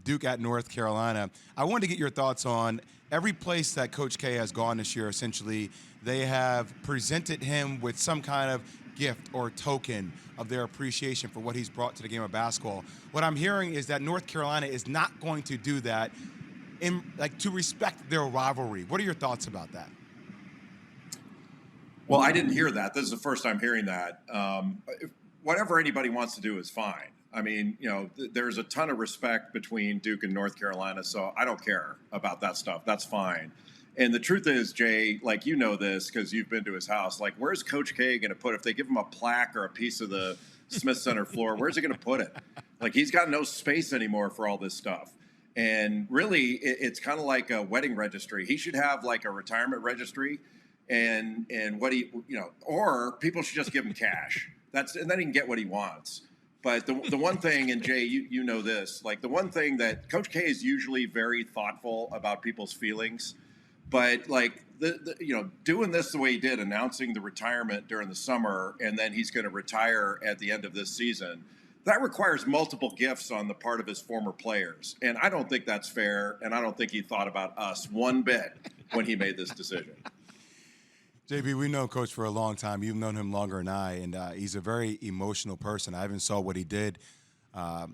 Duke at North Carolina. I wanted to get your thoughts on every place that Coach K has gone this year. Essentially, they have presented him with some kind of gift or token of their appreciation for what he's brought to the game of basketball. What I'm hearing is that North Carolina is not going to do that to respect their rivalry. What are your thoughts about that? Well, I didn't hear that. This is the first time hearing that. Whatever anybody wants to do is fine. I mean, there's a ton of respect between Duke and North Carolina, so I don't care about that stuff. That's fine. And the truth is, Jay, like, you know this because you've been to his house, like, where's Coach K going to put it? If they give him a plaque or a piece of the Smith Center floor, where's he going to put it? Like, he's got no space anymore for all this stuff. And really, it's kind of like a wedding registry. He should have like a retirement registry, and what he, or people should just give him cash. And then he can get what he wants. But the one thing, and Jay, you know this, like the one thing that Coach K is usually very thoughtful about people's feelings, but like doing this the way he did, announcing the retirement during the summer, and then he's going to retire at the end of this season. That requires multiple gifts on the part of his former players. And I don't think that's fair, and I don't think he thought about us one bit when he made this decision. JB, we know Coach for a long time. You've known him longer than I, and he's a very emotional person. I even saw what he did, I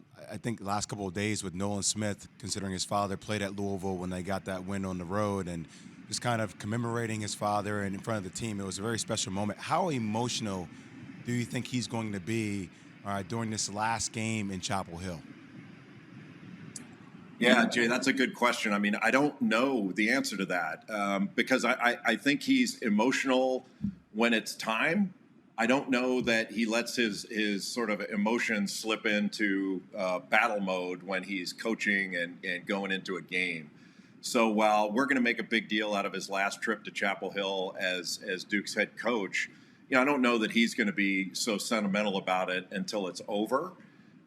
think, the last couple of days with Nolan Smith, considering his father played at Louisville when they got that win on the road, and just kind of commemorating his father and in front of the team. It was a very special moment. How emotional do you think he's going to be during this last game in Chapel Hill? Yeah, Jay, that's a good question. I mean, I don't know the answer to that because I think he's emotional when it's time. I don't know that he lets his sort of emotions slip into battle mode when he's coaching and going into a game. So while we're going to make a big deal out of his last trip to Chapel Hill as Duke's head coach, I don't know that he's going to be so sentimental about it until it's over.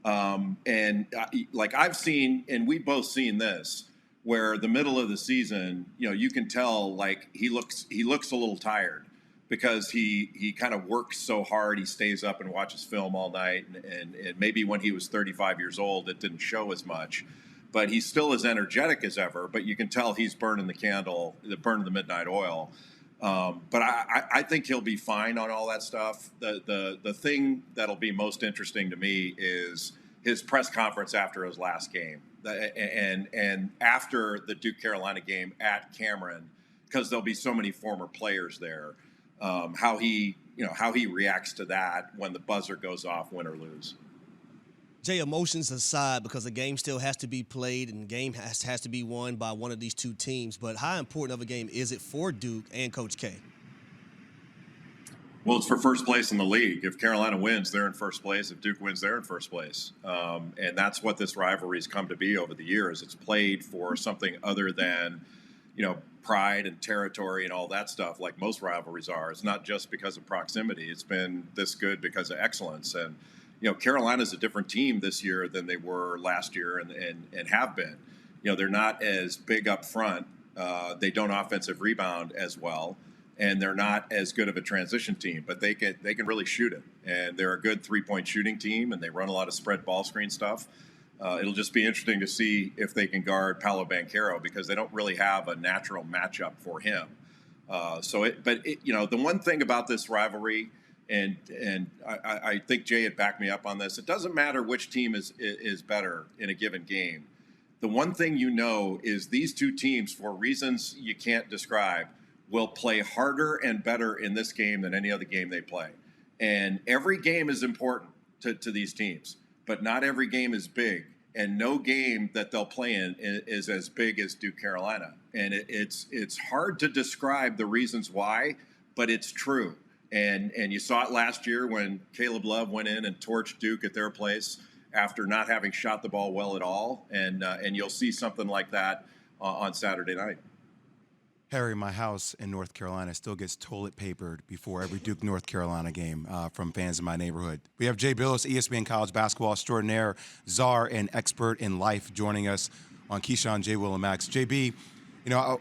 Like I've seen, and we've both seen this, where the middle of the season, you can tell like he looks a little tired because he kind of works so hard. He stays up and watches film all night, and maybe when he was 35 years old, it didn't show as much. But he's still as energetic as ever. But you can tell he's burning the midnight oil. But I think he'll be fine on all that stuff. The thing that'll be most interesting to me is his press conference after his last game, and after the Duke Carolina game at Cameron, because there'll be so many former players there. How he reacts to that when the buzzer goes off, win or lose. Jay, emotions aside, because the game still has to be played and the game has to be won by one of these two teams. But how important of a game is it for Duke and Coach K? Well, it's for first place in the league. If Carolina wins, they're in first place. If Duke wins, they're in first place. And that's what this rivalry's come to be over the years. It's played for something other than, pride and territory and all that stuff like most rivalries are. It's not just because of proximity. It's been this good because of excellence. And Carolina's a different team this year than they were last year and have been. They're not as big up front. They don't offensive rebound as well, and they're not as good of a transition team, but they can really shoot it. And they're a good three-point shooting team, and they run a lot of spread ball screen stuff. It'll just be interesting to see if they can guard Paolo Banchero because they don't really have a natural matchup for him. The one thing about this rivalry, and I think Jay had backed me up on this. It doesn't matter which team is better in a given game. The one thing is these two teams, for reasons you can't describe, will play harder and better in this game than any other game they play. And every game is important to these teams, but not every game is big. And no game that they'll play in is as big as Duke Carolina. And it's hard to describe the reasons why, but it's true. And you saw it last year when Caleb Love went in and torched Duke at their place after not having shot the ball well at all. And you'll see something like that on Saturday night. Harry, my house in North Carolina still gets toilet papered before every Duke North Carolina game from fans in my neighborhood. We have Jay Bilas, ESPN college basketball extraordinaire, czar, and expert in life, joining us on Keyshawn, J. Will, and Max. JB,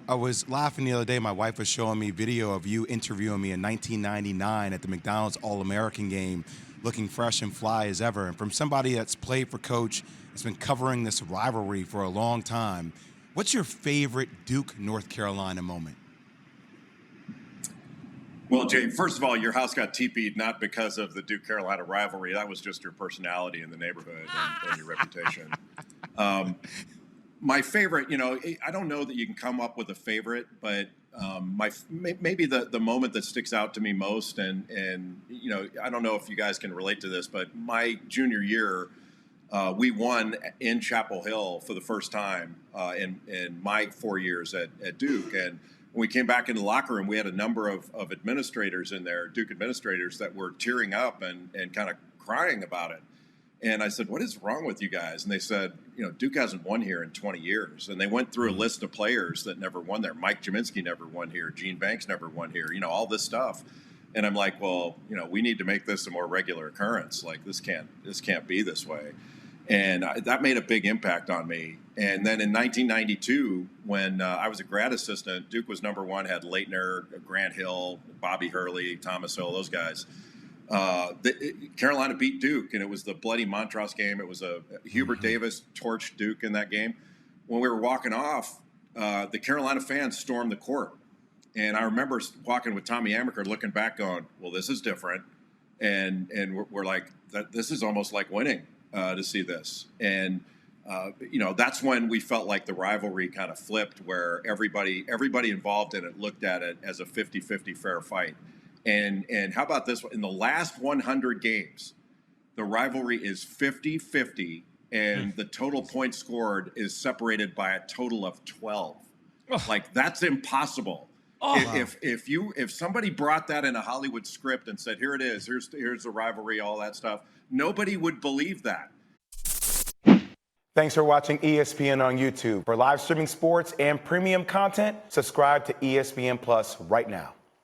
I was laughing the other day. My wife was showing me video of you interviewing me in 1999 at the McDonald's All-American game looking fresh and fly as ever. And from somebody that's played for Coach, that's been covering this rivalry for a long time, what's your favorite Duke, North Carolina moment? Well, Jay, first of all, your house got TP'd not because of the Duke-Carolina rivalry. That was just your personality in the neighborhood and your reputation. My favorite, I don't know that you can come up with a favorite, but maybe the moment that sticks out to me most, and I don't know if you guys can relate to this, but my junior year, we won in Chapel Hill for the first time in my 4 years at Duke. And when we came back into the locker room, we had a number of administrators in there, Duke administrators, that were tearing up and kind of crying about it. And I said, what is wrong with you guys? And they said, Duke hasn't won here in 20 years. And they went through a list of players that never won there. Mike Jaminski never won here. Gene Banks never won here, all this stuff. And I'm like, well, we need to make this a more regular occurrence. Like, this can't be this way. And that made a big impact on me. And then in 1992, when I was a grad assistant, Duke was number one, had Leitner, Grant Hill, Bobby Hurley, Thomas Hill, those guys. Carolina beat Duke, and it was the bloody Montrose game. It was Hubert Davis torched Duke in that game. When we were walking off, the Carolina fans stormed the court. And I remember walking with Tommy Amaker, looking back going, well, this is different. And we're like, this is almost like winning to see this. And, that's when we felt like the rivalry kind of flipped, where everybody involved in it looked at it as a 50-50 fair fight. And how about this? In the last 100 games, the rivalry is 50-50, and the total points scored is separated by a total of 12. Like, that's impossible. If somebody brought that in a Hollywood script and said, here it is, here's the rivalry, all that stuff, nobody would believe that. Thanks for watching ESPN on YouTube. For live streaming sports and premium content, subscribe to ESPN Plus right now.